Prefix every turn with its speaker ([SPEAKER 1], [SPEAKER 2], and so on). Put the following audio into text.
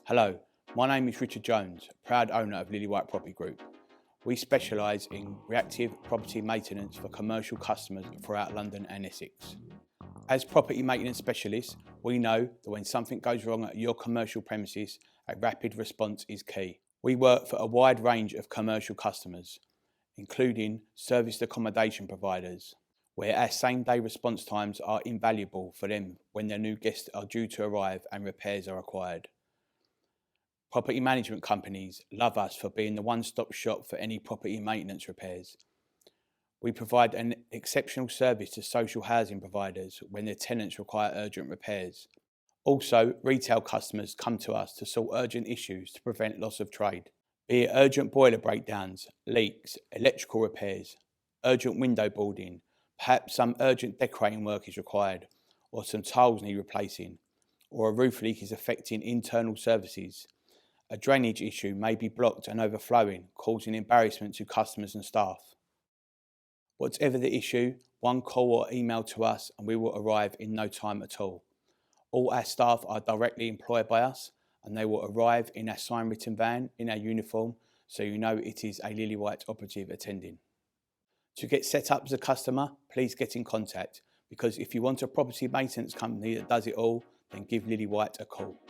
[SPEAKER 1] Hello, my name is Richard Jones, proud owner of Lillywhite Property Group. We specialise in reactive property maintenance for commercial customers throughout London and Essex. As property maintenance specialists, we know that when something goes wrong at your commercial premises, a rapid response is key. We work for a wide range of commercial customers, including serviced accommodation providers, where our same-day response times are invaluable for them when their new guests are due to arrive and repairs are required. Property management companies love us for being the one-stop shop for any property maintenance repairs. We provide an exceptional service to social housing providers when their tenants require urgent repairs. Also, retail customers come to us to sort urgent issues to prevent loss of trade, be it urgent boiler breakdowns, leaks, electrical repairs, urgent window boarding, perhaps some urgent decorating work is required, or some tiles need replacing, or a roof leak is affecting internal services. A drainage issue may be blocked and overflowing, causing embarrassment to customers and staff. Whatever the issue, one call or email to us and we will arrive in no time at all. All our staff are directly employed by us and they will arrive in our sign written van in our uniform, so you know it is a Lillywhite operative attending. To get set up as a customer, please get in contact, because if you want a property maintenance company that does it all, then give Lillywhite a call.